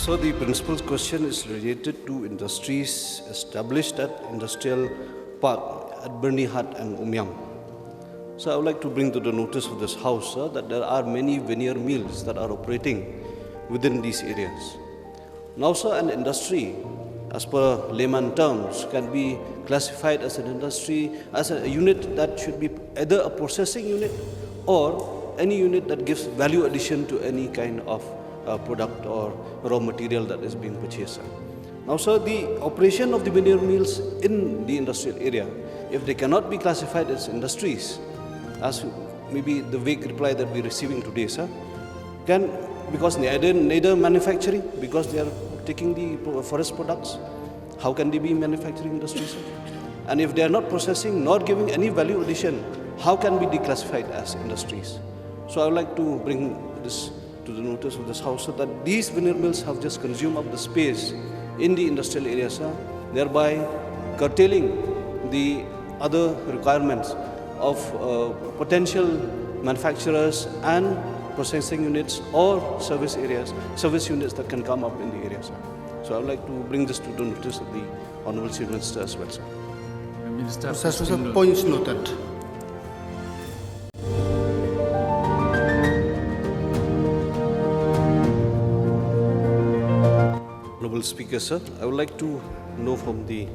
So the principal question is related to industries established at Industrial Park at Bynta-10 and Umiam. So I would like to bring to the notice of this House that there are many veneer mills that are operating within these areas. Now, sir, an industry, as per layman terms, can be classified as an industry, as a unit that should be either a processing unit or any unit that gives value addition to any kind of product or raw material that is being purchased. Now, sir, the operation of the veneer mills in the industrial area, if they cannot be classified as industries, as maybe the vague reply that we're receiving today, sir, because neither manufacturing, because they are taking the forest products, how can they be manufacturing industries, sir? And if they are not processing, nor giving any value addition, how can be declassified as industries? So I would like to bring this to the notice of this House, so that these veneer mills have just consumed up the space in the industrial area, sir, thereby curtailing the other requirements of potential manufacturers and processing units or service units that can come up in the area, sir. So I would like to bring this to the notice of the Honourable Chief Minister as well, sir. Minister, Points noted. Honourable Speaker, sir, I would like to know from the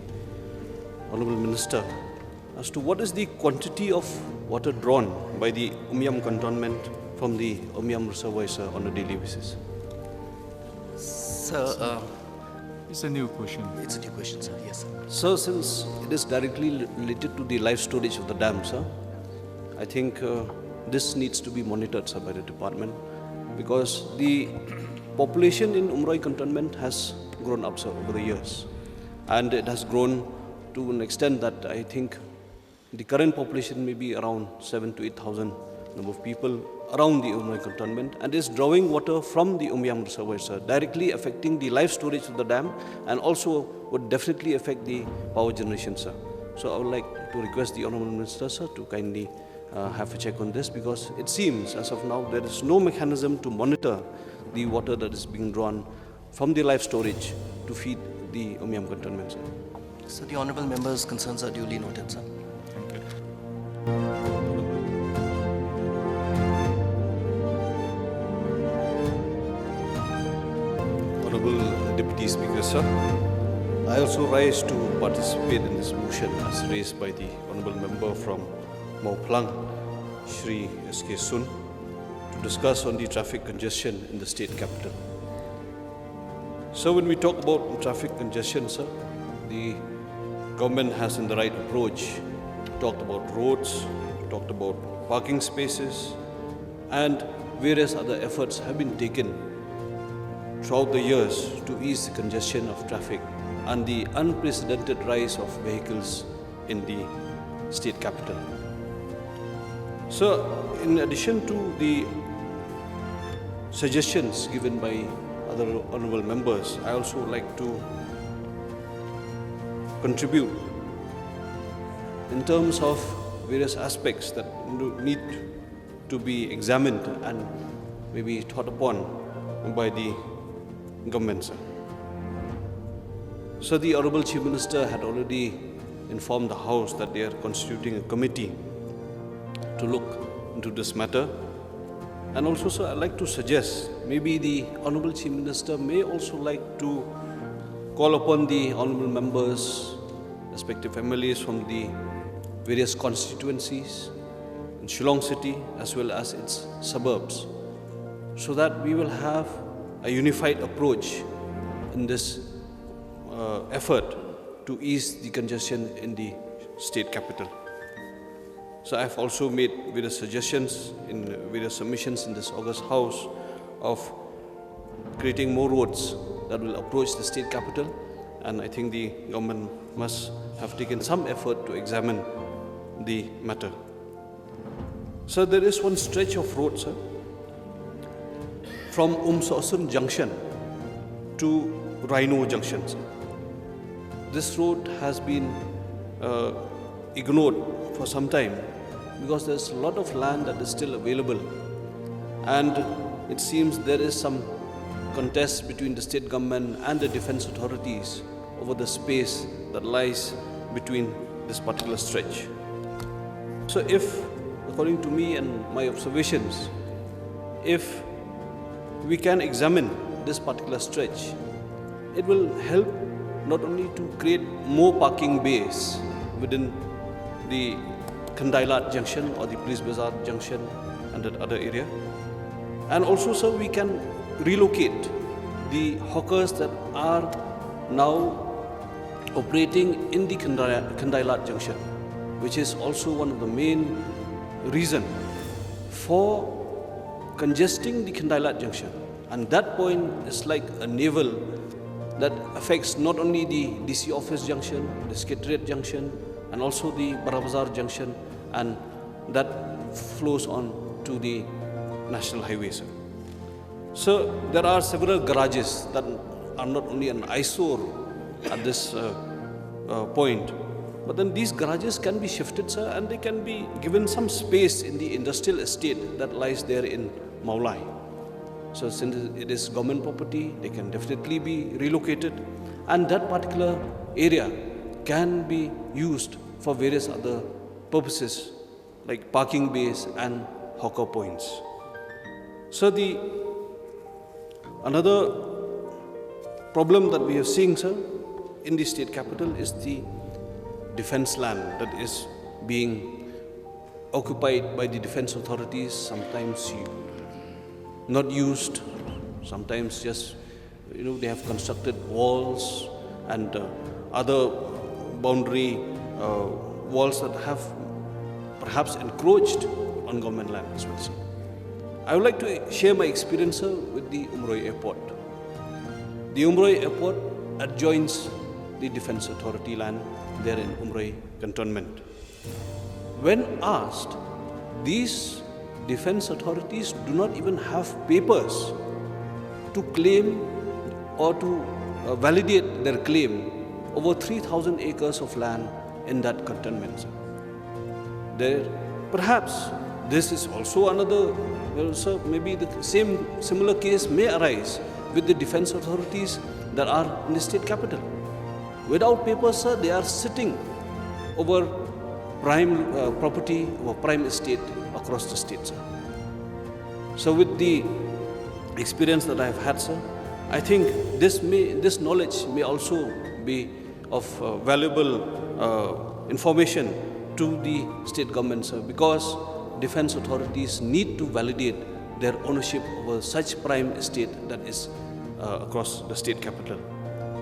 Honourable Minister as to what is the quantity of water drawn by the Umiam cantonment from the Umiam reservoir, sir, on a daily basis. Sir, it's a new question. it's a new question, sir. Yes, sir. Sir, since it is directly related to the life storage of the dam, sir, I think this needs to be monitored, sir, by the department, because the population in Umroi cantonment has grown up, sir, over the years, and it has grown to an extent that I think the current population may be around 7,000 to 8,000 number of people around the Umroi cantonment, and is drawing water from the Umiam reservoir, sir, directly affecting the life storage of the dam, and also would definitely affect the power generation, sir. So I would like to request the Honourable Minister, sir, to kindly have a check on this, because it seems as of now there is no mechanism to monitor the water that is being drawn from the life storage to feed the Umiam cantonment, sir. So the honourable members' concerns are duly noted, sir. Thank you. Honourable Deputy Speaker, sir, I also rise to participate in this motion as raised by the Honourable Member from Mauplang, Shri S.K. Sun, to discuss on the traffic congestion in the state capital. So when we talk about traffic congestion, sir, the government has in the right approach talked about roads, talked about parking spaces, and various other efforts have been taken throughout the years to ease the congestion of traffic and the unprecedented rise of vehicles in the state capital. So, in addition to the suggestions given by other honourable members, I also like to contribute in terms of various aspects that need to be examined and maybe thought upon by the government, sir. So the Honourable Chief Minister had already informed the House that they are constituting a committee to look into this matter. And also, sir, I'd like to suggest maybe the Honourable Chief Minister may also like to call upon the honourable members, respective MLAs from the various constituencies in Shillong City as well as its suburbs, so that we will have a unified approach in this effort to ease the congestion in the state capital. So I have also made various suggestions in various submissions in this August House of creating more roads that will approach the state capital, and I think the government must have taken some effort to examine the matter. So there is one stretch of road, sir, from Umroi Junction to Rhino Junction, sir. This road has been ignored for some time because there's a lot of land that is still available, and it seems there is some contest between the state government and the defense authorities over the space that lies between this particular stretch. So if, according to me and my observations, if we can examine this particular stretch, it will help not only to create more parking bays within the Kandailat junction or the Police Bazaar junction and that other area, and also so we can relocate the hawkers that are now operating in the Kandailat junction, which is also one of the main reason for congesting the Kandailat junction. And that point is like a navel that affects not only the DC office junction, the Secretariat junction, and also the Barabazar junction, and that flows on to the national highways. So there are several garages that are not only an eyesore at this point, but then these garages can be shifted, sir, and they can be given some space in the industrial estate that lies there in Maulai. So since it is government property, they can definitely be relocated, and that particular area can be used for various other purposes like parking bays and hawker points. So another problem that we are seeing, sir, in the state capital is the defense land that is being occupied by the defense authorities, sometimes not used, sometimes just, they have constructed walls and other boundary walls that have perhaps encroached on government land as well, sir. I would like to share my experience, sir, with the Umroi airport. The Umroi airport adjoins the defense authority land there in Umroi cantonment. When asked, these defense authorities do not even have papers to claim or to validate their claim over 3,000 acres of land in that cantonment, sir. There, perhaps this is also another, sir, maybe the similar case may arise with the defense authorities that are in the state capital. Without papers, sir, they are sitting over prime property or prime estate across the state, sir. So with the experience that I have had, sir, I think this knowledge may also be of valuable information to the state government, sir, because defense authorities need to validate their ownership over such prime estate that is across the state capital.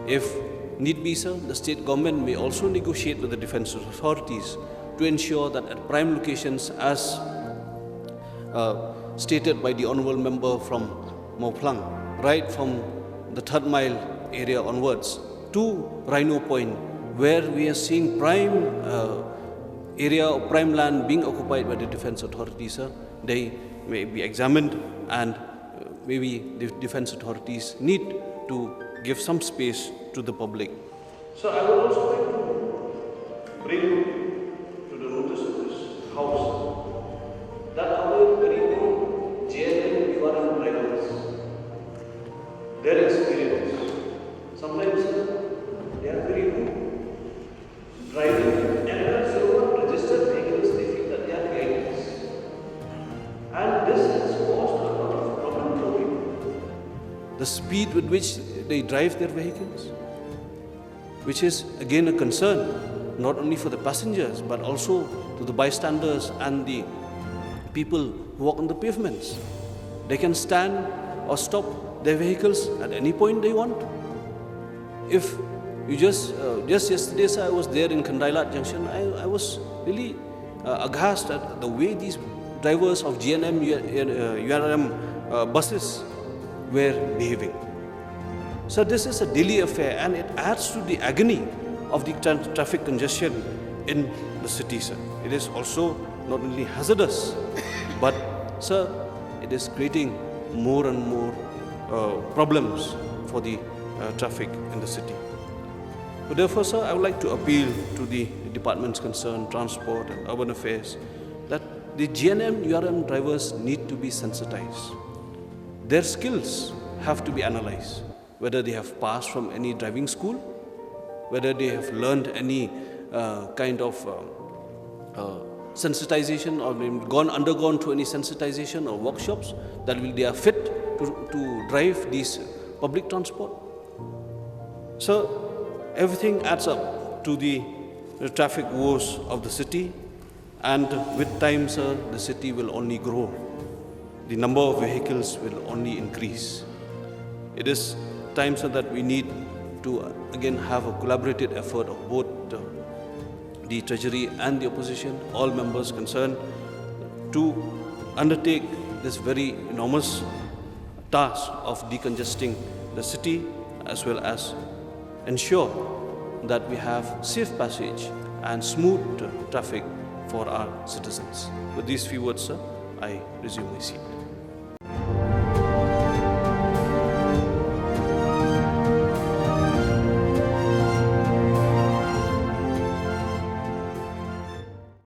If need be, sir, the state government may also negotiate with the defense authorities to ensure that at prime locations, as stated by the honourable member from Mauplang, right from the 3rd mile area onwards to Rhino Point, where we are seeing prime area or prime land being occupied by the defense authorities, sir, they may be examined, and maybe the defense authorities need to give some space to the public. So I would also like to bring to the notice of this house that our very own JNM URM drivers, their experience, sometimes they are very good driving, and as they are registered vehicles, they feel that they are vehicles, and this has caused a lot of problem for people. The speed with which they drive their vehicles, which is again a concern not only for the passengers but also to the bystanders and the people who walk on the pavements. They can stand or stop their vehicles at any point they want. If you just yesterday, sir, I was there in Kandailat Junction. I was really aghast at the way these drivers of GNM, URM buses were behaving. So this is a daily affair, and it adds to the agony of the traffic congestion in the city, sir. It is also not only hazardous, but, sir, it is creating more and more problems for the traffic in the city. So therefore, sir, I would like to appeal to the departments concerned, Transport and Urban Affairs, that the GNM, URM drivers need to be sensitized. Their skills have to be analyzed, whether they have passed from any driving school, whether they have learned any kind of sensitization or undergone to any sensitization or workshops that they are fit to drive these public transport. So everything adds up to the traffic woes of the city, and with time, sir, the city will only grow. The number of vehicles will only increase. It is time, sir, that we need to again have a collaborative effort of both the Treasury and the opposition, all members concerned, to undertake this very enormous task of decongesting the city, as well as ensure that we have safe passage and smooth traffic for our citizens. With these few words, sir, I resume my seat.